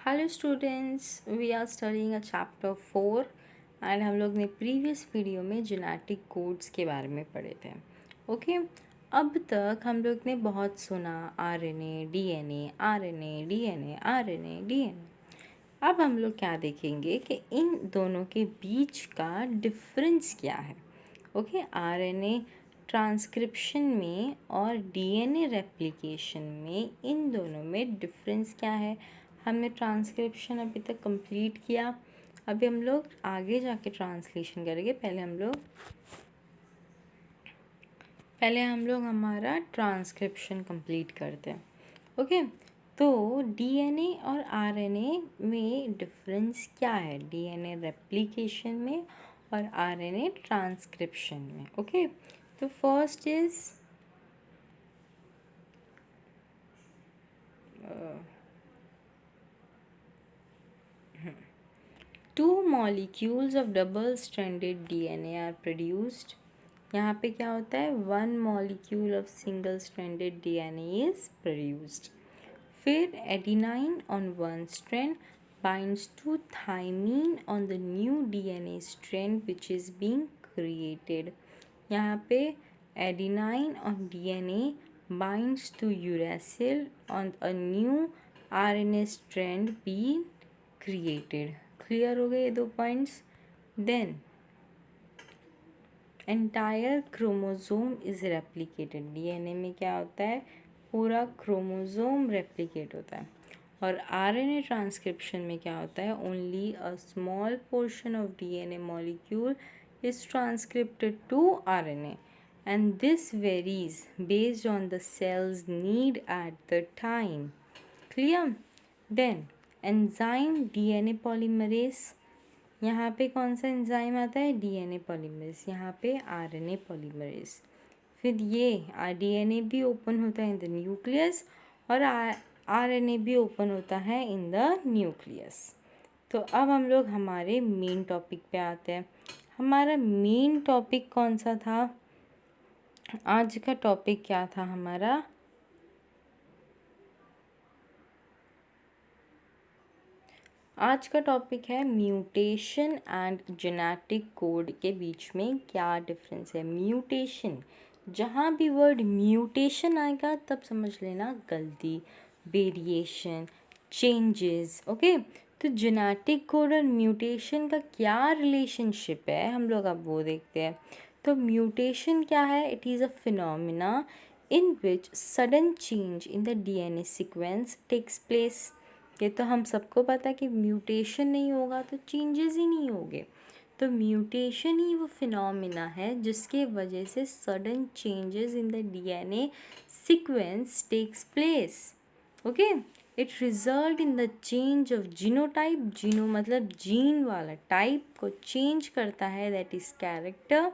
Hello students, we are studying a chapter 4 and हम लोग ने प्रीवियस वीडियो में जेनेटिक कोड्स के बारे में पढ़े थे। ओके, अब तक हम लोग ने बहुत सुना RNA, DNA, RNA, DNA, RNA, DNA. अब हम लोग क्या देखेंगे कि इन दोनों के बीच का डिफरेंस क्या है। ओके, आरएनए ट्रांसक्रिप्शन में और डीएनए रेप्लिकेशन में इन दोनों में डिफरेंस क्या है। हमने ट्रांसक्रिप्शन अभी तक कंप्लीट किया, अभी हम लोग आगे जाके ट्रांसलेशन करेंगे। पहले हम लोग हमारा ट्रांसक्रिप्शन कंप्लीट करते हैं। ओके, तो डीएनए और आरएनए में डिफरेंस क्या है, डीएनए रेप्लिकेशन में और आरएनए ट्रांसक्रिप्शन में। ओके, तो first is two molecules of double stranded DNA are produced। यहाँ पे क्या होता है, one molecule of single stranded DNA is produced। फिर adenine on one strand binds to thymine on the new DNA strand which is being created। यहाँ पे adenine on DNA binds to uracil on a new RNA strand being created। Clear हो गए ये दो points. Then entire chromosome is replicated. DNA में क्या होता है, पूरा क्रोमोसोम रेप्लिकेट होता है। और आरएनए ट्रांसक्रिप्शन में क्या होता है, only a small portion of DNA molecule is transcripted to RNA and this varies based on the cell's need at the time. Clear. Then enzyme DNA polymerase, यहाँ पे कौन सा एंजाइम आता है, डीएनए पॉलीमरेज, यहाँ पे आरएनए पॉलीमरेज। फिर ये डीएनए भी ओपन होता है इन द न्यूक्लियस और आरएनए भी ओपन होता है इन द न्यूक्लियस। तो अब हम लोग हमारे मेन टॉपिक पे आते हैं। हमारा मेन टॉपिक कौन सा था, आज का टॉपिक क्या था हमारा, आज का टॉपिक है म्यूटेशन एंड जेनेटिक कोड के बीच में क्या डिफरेंस है। म्यूटेशन, जहाँ भी वर्ड म्यूटेशन आएगा तब समझ लेना गलती, वेरिएशन, चेंजेस। ओके, तो जेनेटिक कोड और म्यूटेशन का क्या रिलेशनशिप है, हम लोग अब वो देखते हैं। तो म्यूटेशन क्या है, it is a phenomena in which sudden change in the DNA sequence takes place. ये तो हम सबको पता है कि म्यूटेशन नहीं होगा तो चेंजेस ही नहीं होंगे। तो म्यूटेशन ही वो फिनोमिना है जिसके वजह से sudden changes in the DNA sequence takes place. Okay, it result in the change of genotype. Geno मतलब जीन वाला टाइप को चेंज करता है, that is character.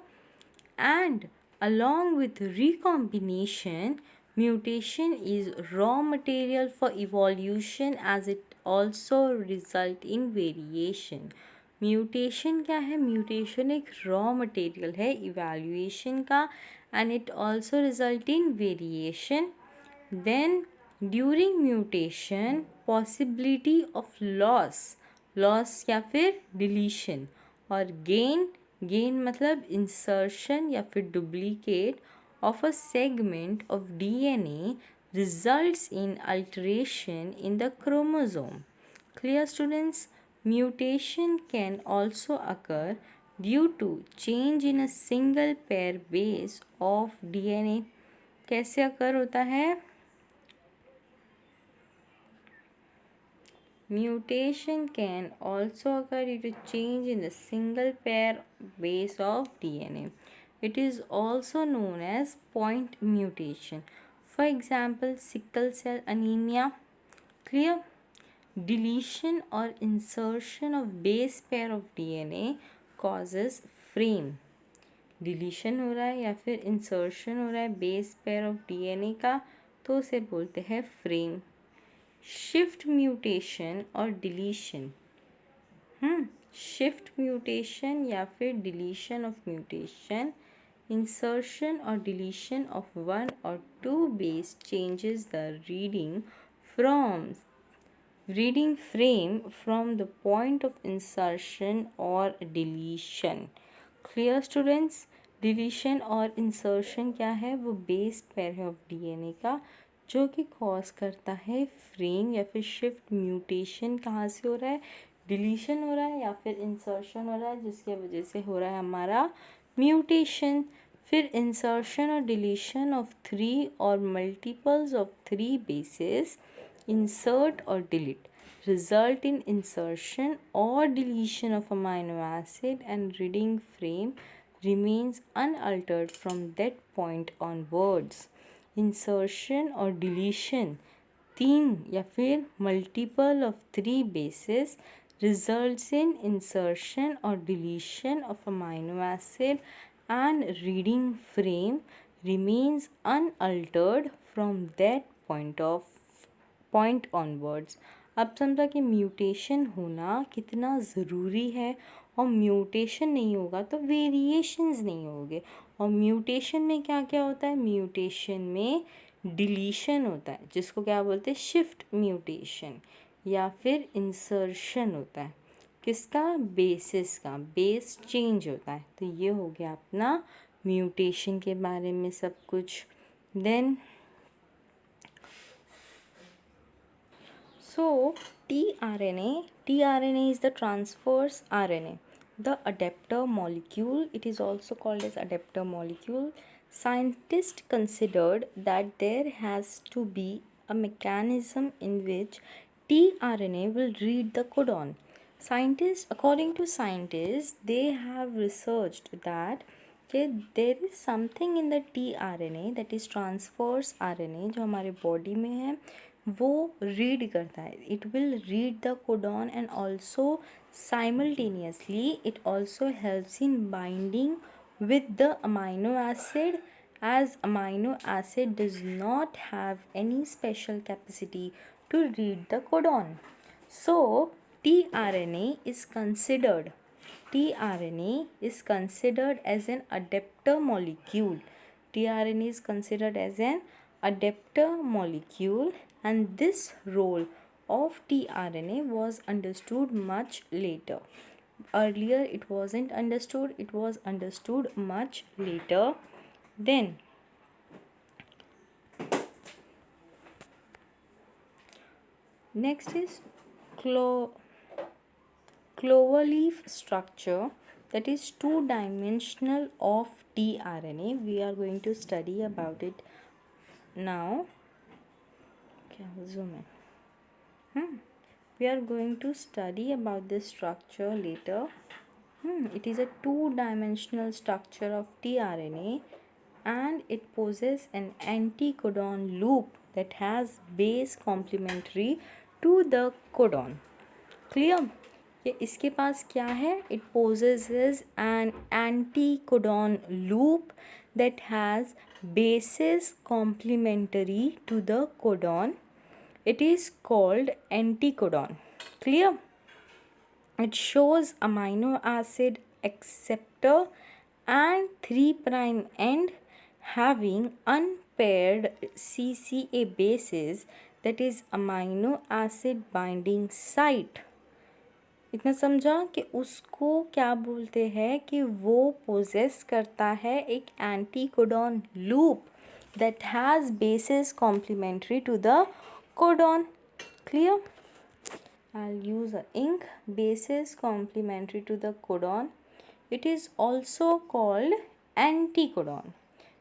And along with recombination, mutation is raw material for evolution as it also result in variation। Mutation क्या है, mutation एक raw material है evaluation का and it also result in variation. Then during mutation possibility of loss, loss या फिर deletion, और gain, gain मतलब insertion या फिर duplicate of a segment of DNA results in alteration in the chromosome. Clear students, mutation can also occur due to change in a single pair base of DNA. कैसे occur होता है, mutation can also occur due to change in the single pair base of DNA. It is also known as point mutation. For example, sickle cell anemia. Clear? Deletion or insertion of base pair of DNA causes frame. Deletion हो रहा है या फिर insertion हो रहा है base pair of DNA का, तो उसे बोलते हैं फ्रेम। शिफ्ट म्यूटेशन और डिलीशन, शिफ्ट म्यूटेशन या फिर डिलीशन ऑफ म्यूटेशन, इंसर्शन और डिलीशन ऑफ वन और two base changes the reading from reading frame from the point of insertion or deletion. Clear students? Deletion और insertion क्या है? वो base pair है of DNA का, जो कि कॉज करता है फ्रेम या फिर शिफ्ट म्यूटेशन। कहाँ से हो रहा है? डिलीशन हो रहा है या फिर इंसर्शन हो रहा है, जिसके वजह से हो रहा है हमारा म्यूटेशन। फिर इंसर्शन और डिलीशन ऑफ 3 और multiples of 3 basis, insert or delete, result in insertion or deletion of amino acid, and reading frame remains unaltered from that point onwards. Insertion or deletion 3 या फिर multiple of 3 bases results in insertion or deletion of amino acid, and reading frame remains unaltered from that point onwards. अब समझा कि mutation होना कितना ज़रूरी है, और म्यूटेशन नहीं होगा तो वेरिएशंस नहीं होंगे। और म्यूटेशन में क्या क्या होता है? म्यूटेशन में डिलीशन होता है, जिसको क्या बोलते हैं? शिफ्ट म्यूटेशन, या फिर इंसर्शन होता है। किसका? बेसिस का, बेस चेंज होता है। तो ये हो गया अपना म्यूटेशन के बारे में सब कुछ। Then so tRNA is the transverse RNA, the adapter molecule. It is also called as adapter molecule. Scientists considered that there has to be a mechanism in which tRNA will read the codon. According to scientists, they have researched that there is something in the tRNA, that is transverse RNA, जो हमारे body में है, वो read करता है। It will read the codon, and also simultaneously it also helps in binding with the amino acid, as amino acid does not have any special capacity to read the codon. So tRNA is considered as an adapter molecule. tRNA is considered as an adapter molecule, and this role of tRNA was understood much later. Earlier it wasn't understood, it was understood much later. Then next is cloverleaf structure, that is two-dimensional of tRNA. We are going to study about it now. Zoom in. We are going to study about this structure later. It is a two-dimensional structure of tRNA, and it possesses an anticodon loop that has base complementary to the codon. Clear? ये इसके पास क्या है? It possesses an anticodon loop that has bases complementary to the codon. It is called anticodon. Clear? It shows amino acid acceptor and 3' end having unpaired CCA bases, that is amino acid binding site. इतना समझा कि उसको क्या बोलते हैं? कि वो poses करता है एक anticodon loop that has bases complementary to the codon. Clear? I'll use a ink. Bases complementary to the codon. It is also called anticodon.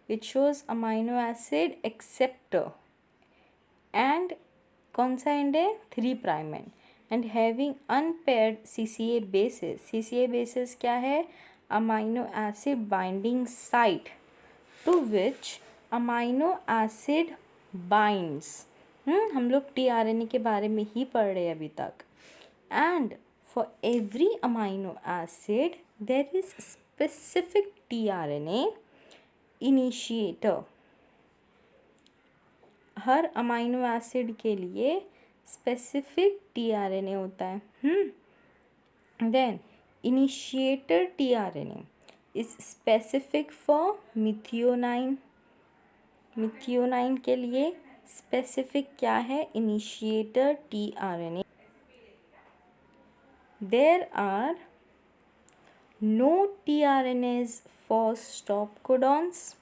It shows amino acid acceptor and कौन सा and है? 3' end, and having unpaired CCA bases. CCA bases क्या है? amino acid binding site to which amino acid binds. हम लोग tRNA के बारे में ही पढ़ रहे हैं अभी तक. And for every amino acid there is specific tRNA initiator. Her amino acid के लिए स्पेसिफिक tRNA होता है. Then initiator tRNA is specific for methionine. methionine के लिए स्पेसिफिक क्या है? Initiator tRNA. There are no tRNAs for stop codons.